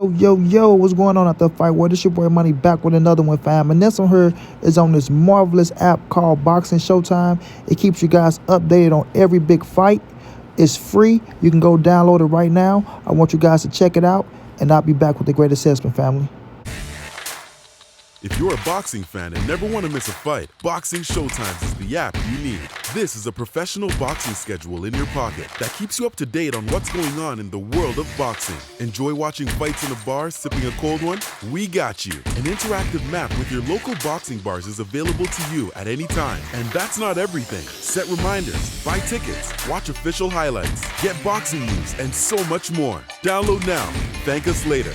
Yo, what's going on at the fight world? This your boy Money back with another one, fam. And this one here is on this marvelous app called Boxing Showtime. It keeps you guys updated on every big fight. It's free. You can go download it right now. I want you guys to check it out, and I'll be back with the great assessment, family. If you're a boxing fan and never want to miss a fight, Boxing Showtimes is the app you need. This is a professional boxing schedule in your pocket that keeps you up to date on what's going on in the world of boxing. Enjoy watching fights in a bar, sipping a cold one? We got you. An interactive map with your local boxing bars is available to you at any time. And that's not everything. Set reminders, buy tickets, watch official highlights, get boxing news, and so much more. Download now. Thank us later.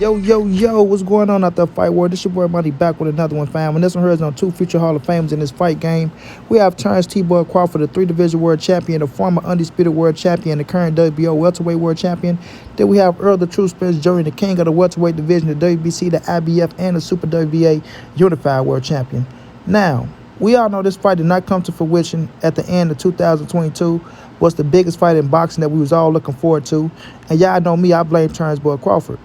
Yo, what's going on out there, fight world? This your boy Money back with another one, fam. And this one here is on two future Hall of Famers in this fight game. We have Terence Crawford, the 3-division world champion, the former undisputed world champion, the current WBO welterweight world champion. Then we have Errol, the True Spence Jr., the king of the welterweight division, the WBC, the IBF, and the Super WBA unified world champion. Now, we all know this fight did not come to fruition at the end of 2022. Was the biggest fight in boxing that we was all looking forward to. And y'all know me, I blame Terence Crawford.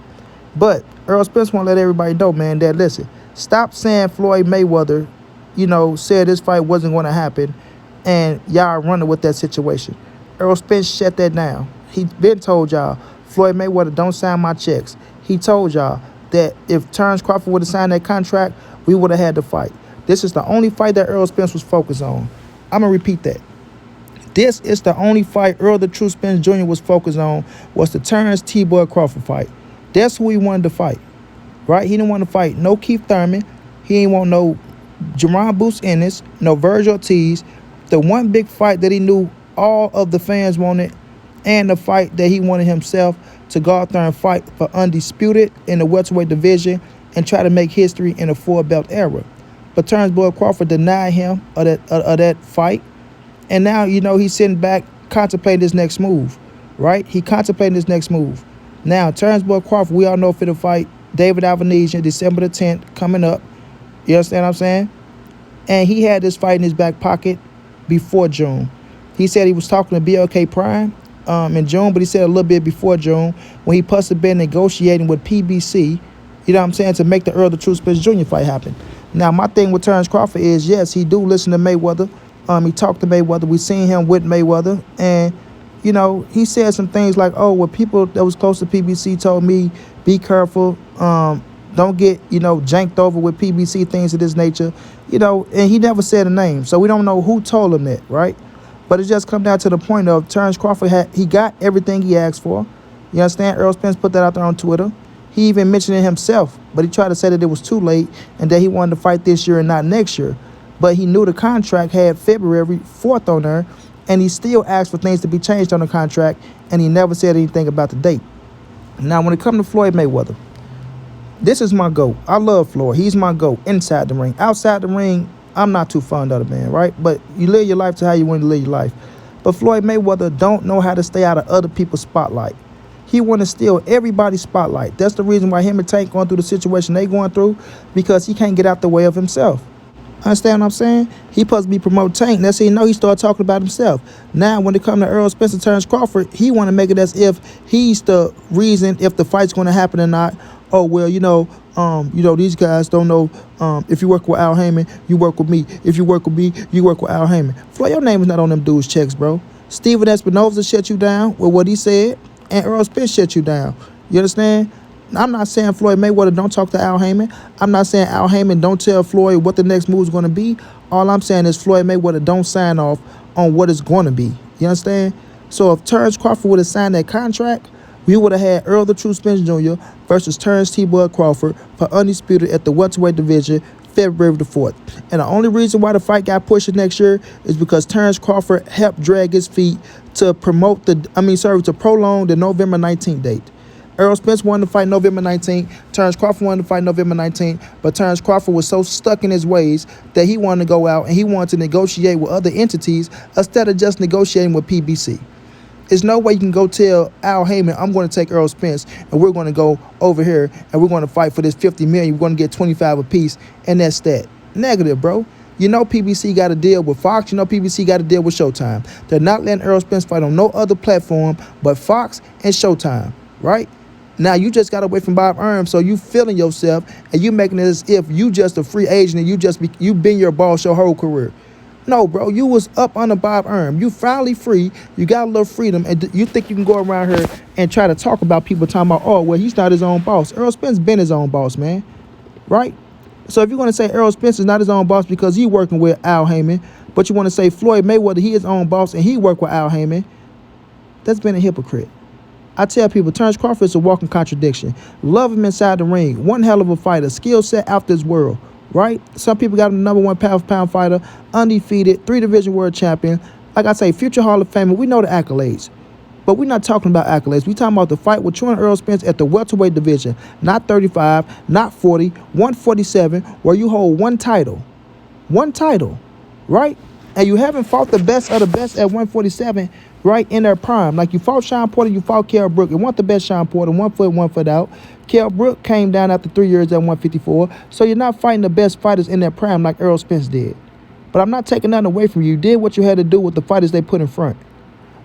But Errol Spence want to let everybody know, man, that listen, stop saying Floyd Mayweather, said this fight wasn't going to happen, and y'all running with that situation. Errol Spence shut that down. He been told y'all, Floyd Mayweather don't sign my checks. He told y'all that if Terence Crawford would have signed that contract, we would have had the fight. This is the only fight that Errol Spence was focused on. I'm going to repeat that. This is the only fight Errol the True Spence Jr. was focused on, was the Terence Crawford fight. That's who he wanted to fight, right? He didn't want to fight no Keith Thurman. He didn't want no Jerron Boots Ennis, no Virgil Ortiz. The one big fight that he knew all of the fans wanted, and the fight that he wanted himself to go out there and fight for undisputed in the welterweight division and try to make history in a four-belt era. But Terence Crawford denied him of that fight. And now, he's sitting back contemplating his next move, right? He contemplating his next move. Now, Terence Crawford, we all know for the fight David Alvanesian, December the 10th, coming up. You understand what I'm saying? And he had this fight in his back pocket before June. He said he was talking to BLK Prime in June, but he said a little bit before June when he possibly been negotiating with PBC, to make the Errol the True Spence Jr. fight happen. Now, my thing with Terence Crawford is, yes, he do listen to Mayweather. He talked to Mayweather. We seen him with Mayweather. And he said some things like, people that was close to PBC told me, be careful, don't get, janked over with PBC, things of this nature, and he never said a name. So we don't know who told him that, right? But it just come down to the point of Terence Crawford he got everything he asked for. You understand? Errol Spence put that out there on Twitter. He even mentioned it himself, but he tried to say that it was too late and that he wanted to fight this year and not next year. But he knew the contract had February 4th on there, and he still asked for things to be changed on the contract, and he never said anything about the date. Now, when it comes to Floyd Mayweather, this is my GOAT. I love Floyd. He's my GOAT inside the ring. Outside the ring, I'm not too fond of the man, right? But you live your life to how you want to live your life. But Floyd Mayweather don't know how to stay out of other people's spotlight. He want to steal everybody's spotlight. That's the reason why him and Tank going through the situation they going through, because he can't get out the way of himself. Understand what I'm saying? He supposed to be promoting Tank. That's how he started talking about himself. Now, when it comes to Errol Spence and Terence Crawford, he want to make it as if he's the reason if the fight's going to happen or not. Oh, well, these guys don't know. If you work with Al Heyman, you work with me. If you work with me, you work with Al Heyman. Floyd, your name is not on them dudes' checks, bro. Steven Espinoza shut you down with what he said, and Errol Spence shut you down. You understand? I'm not saying Floyd Mayweather don't talk to Al Heyman. I'm not saying Al Heyman don't tell Floyd what the next move is going to be. All I'm saying is Floyd Mayweather don't sign off on what it's going to be. You understand? So if Terence Crawford would have signed that contract, we would have had Errol the True Spence Jr. versus Terence Crawford for undisputed at the welterweight division February the 4th. And the only reason why the fight got pushed to next year is because Terence Crawford helped drag his feet to prolong the November 19th date. Errol Spence wanted to fight November 19th. Terence Crawford wanted to fight November 19th. But Terence Crawford was so stuck in his ways that he wanted to go out and he wanted to negotiate with other entities instead of just negotiating with PBC. There's no way you can go tell Al Heyman, I'm going to take Errol Spence and we're going to go over here and we're going to fight for this $50 million. We're going to get 25 apiece, and that's that. Negative, bro. PBC got to deal with Fox. PBC got to deal with Showtime. They're not letting Errol Spence fight on no other platform but Fox and Showtime, right? Now you just got away from Bob Arum, so you feeling yourself and you making it as if you just a free agent and you been your boss your whole career. No, bro, you was up under Bob Arum. You finally free. You got a little freedom, and you think you can go around here and try to talk about people talking about, oh, well, he's not his own boss. Errol Spence been his own boss, man, right? So if you're going to say Errol Spence is not his own boss because he working with Al Heyman, but you want to say Floyd Mayweather, he his own boss and he worked with Al Heyman, that's been a hypocrite. I tell people, Terence Crawford is a walking contradiction. Love him inside the ring. One hell of a fighter. Skill set out this world. Right? Some people got him number 1 pound-for-pound fighter, undefeated, 3-division world champion. Like I say, future Hall of Famer. We know the accolades. But we're not talking about accolades. We're talking about the fight with Troy and Errol Spence at the welterweight division. Not 35, not 40, 147, where you hold one title. One title. Right? And you haven't fought the best of the best at 147, right, in their prime. Like you fought Sean Porter, you fought Kell Brook. It wasn't the best Sean Porter, 1 foot, 1 foot out. Kell Brook came down after 3 years at 154. So you're not fighting the best fighters in their prime like Errol Spence did. But I'm not taking nothing away from you. You did what you had to do with the fighters they put in front.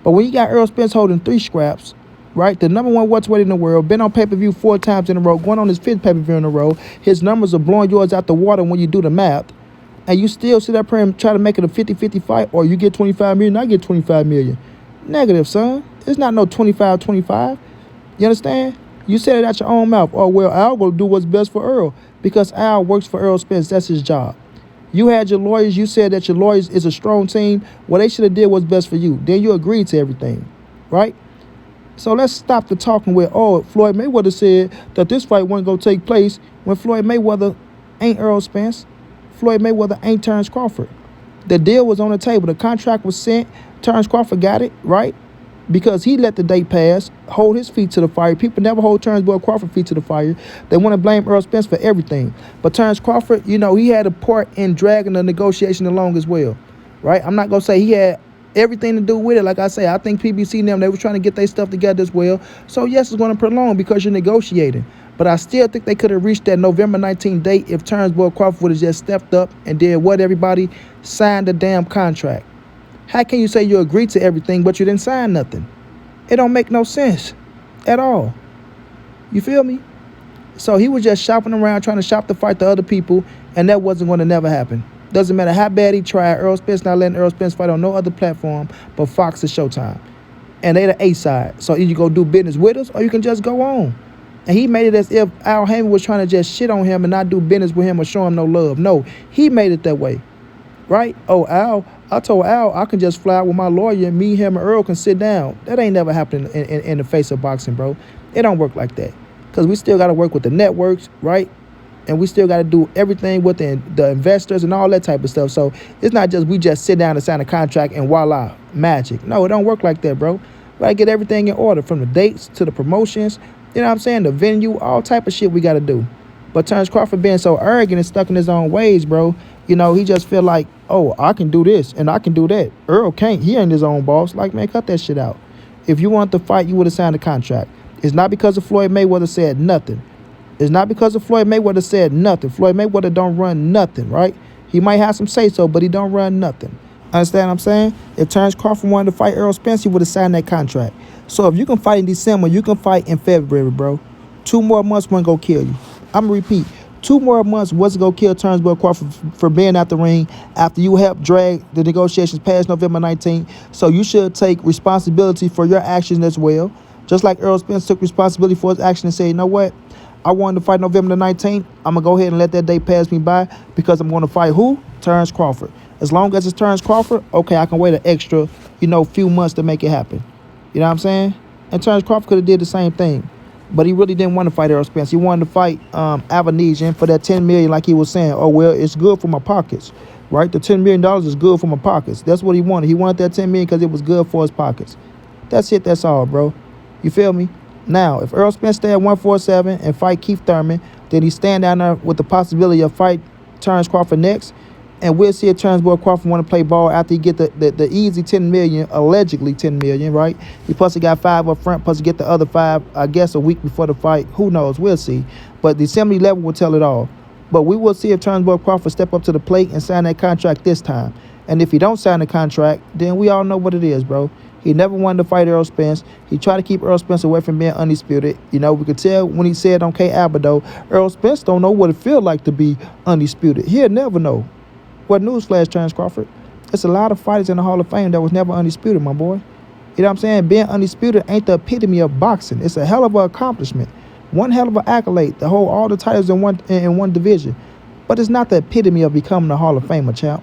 But when you got Errol Spence holding 3 scraps, right, the number 1 welterweight in the world, been on pay-per-view 4 times in a row, going on his 5th pay-per-view in a row, his numbers are blowing yours out the water when you do the math, and you still sit up here and try to make it a 50-50 fight, or you get 25 million, I get 25 million. Negative, son. It's not no 25-25. You understand? You said it out your own mouth. Oh, well, Al will do what's best for Errol because Al works for Errol Spence. That's his job. You had your lawyers. You said that your lawyers is a strong team. What they should have did what's best for you. Then you agreed to everything, right? So let's stop the talking with, oh, Floyd Mayweather said that this fight wasn't going to take place when Floyd Mayweather ain't Errol Spence. Floyd Mayweather ain't Terence Crawford. The deal was on the table. The contract was sent. Terence Crawford got it, right? Because he let the date pass, hold his feet to the fire. People never hold Terence Crawford feet to the fire. They want to blame Errol Spence for everything. But Terence Crawford, you know, he had a part in dragging the negotiation along as well, right? I'm not going to say he had everything to do with it. Like I say, I think PBC and them, they were trying to get their stuff together as well. So, yes, it's going to prolong because you're negotiating. But I still think they could have reached that November 19th date if Terence Crawford would have just stepped up and did what everybody signed the damn contract. How can you say you agreed to everything but you didn't sign nothing? It don't make no sense at all. You feel me? So he was just shopping around trying to shop the fight to other people, and that wasn't going to never happen. Doesn't matter how bad he tried. Errol Spence not letting Errol Spence fight on no other platform but Fox and Showtime. And they the A side. So either you go do business with us or you can just go on. And he made it as if Al Heyman was trying to just shit on him and not do business with him or show him no love. No, he made it that way. Right? Oh, Al, I told Al I can just fly out with my lawyer and me, him, and Earl can sit down. That ain't never happened in the face of boxing, bro. It don't work like that. Because we still got to work with the networks, right? And we still got to do everything with the investors and all that type of stuff. So it's not just we just sit down and sign a contract and voila, magic. No, it don't work like that, bro. We got to get everything in order from the dates to the promotions, you know what I'm saying, the venue, all type of shit we got to do. But Terence Crawford being so arrogant and stuck in his own ways, bro, you know, he just feel like, oh, I can do this and I can do that. Errol can't. He ain't his own boss. Like, man, cut that shit out. If you want to fight, you would have signed a contract. It's not because of Floyd Mayweather said nothing. It's not because of Floyd Mayweather said nothing. Floyd Mayweather don't run nothing, right? He might have some say-so, but he don't run nothing. Understand what I'm saying? If Terence Crawford wanted to fight Errol Spence, he would have signed that contract. So if you can fight in December, you can fight in February, bro. 2 more months wasn't going to kill you. I'm going to repeat. 2 more months wasn't going to kill Terence Crawford for being out the ring after you helped drag the negotiations past November 19th. So you should take responsibility for your actions as well. Just like Errol Spence took responsibility for his action and said, you know what? I wanted to fight November the 19th. I'm going to go ahead and let that day pass me by because I'm going to fight who? Terence Crawford. As long as it's Terence Crawford, okay, I can wait an extra, few months to make it happen. You know what I'm saying? And Terence Crawford could have did the same thing. But he really didn't want to fight Errol Spence. He wanted to fight Avanesian for that $10 million like he was saying. Oh, well, it's good for my pockets, right? The $10 million is good for my pockets. That's what he wanted. He wanted that $10 million because it was good for his pockets. That's it. That's all, bro. You feel me? Now, if Errol Spence stay at 147 and fight Keith Thurman, then he stand down there with the possibility of fight Terence Crawford next. And we'll see if Terence Crawford want to play ball after he get the easy $10 million, allegedly $10 million, right? He plus he got 5 up front, plus he get the other 5, I guess, a week before the fight. Who knows? We'll see. But December 11 will tell it all. But we will see if Terence Crawford step up to the plate and sign that contract this time. And if he don't sign the contract, then we all know what it is, bro. He never wanted to fight Errol Spence. He tried to keep Errol Spence away from being undisputed. You know, we could tell when he said on K. Abado, Errol Spence don't know what it feels like to be undisputed. He'll never know. What newsflash, Terence Crawford? There's a lot of fighters in the Hall of Fame that was never undisputed, my boy. You know what I'm saying? Being undisputed ain't the epitome of boxing. It's a hell of an accomplishment. One hell of an accolade to hold all the titles in one division. But it's not the epitome of becoming a Hall of Famer, champ.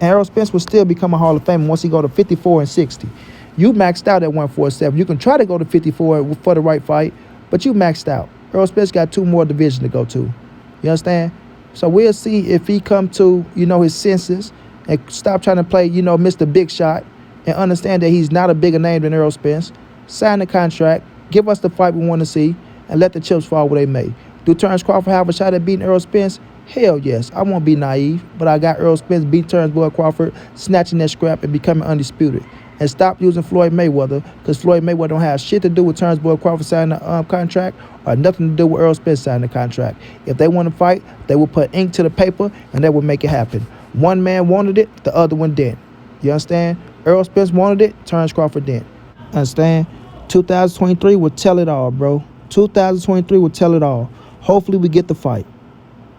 And Errol Spence will still become a Hall of Famer once he go to 54 and 60. You maxed out at 147. You can try to go to 54 for the right fight, but you maxed out. Errol Spence got 2 more divisions to go to. You understand? So we'll see if he come to, his senses and stop trying to play, Mr. Big Shot and understand that he's not a bigger name than Errol Spence. Sign the contract, give us the fight we want to see, and let the chips fall where they may. Do Terence Crawford have a shot at beating Errol Spence? Hell yes. I won't be naive, but I got Errol Spence beat Terence Boy Crawford, snatching that scrap and becoming undisputed. And stop using Floyd Mayweather, because Floyd Mayweather don't have shit to do with Terence Boy Crawford signing the contract or nothing to do with Errol Spence signing the contract. If they want to fight, they will put ink to the paper and they will make it happen. One man wanted it, the other one didn't. You understand? Errol Spence wanted it, Terence Crawford didn't. Understand? 2023 will tell it all, bro. 2023 will tell it all. Hopefully we get the fight.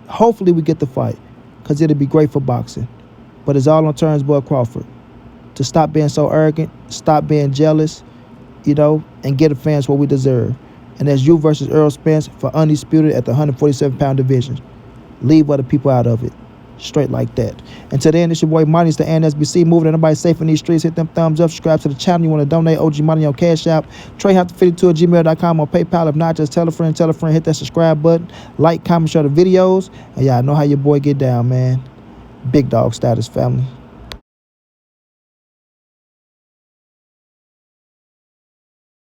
Hopefully we get the fight, because it'll be great for boxing. But it's all on Terence Boy Crawford to stop being so arrogant, stop being jealous, and get the fans what we deserve. And that's you versus Errol Spence for undisputed at the 147-pound division. Leave other people out of it. Straight like that. Until then, it's your boy Money. It's the NSBC moving. Everybody safe in these streets. Hit them thumbs up. Subscribe to the channel. You want to donate OG Money on Cash App. TreyHunt52 at gmail.com or PayPal. If not, just tell a friend. Hit that subscribe button. Like, comment, share the videos. And y'all know how your boy get down, man. Big dog status, family.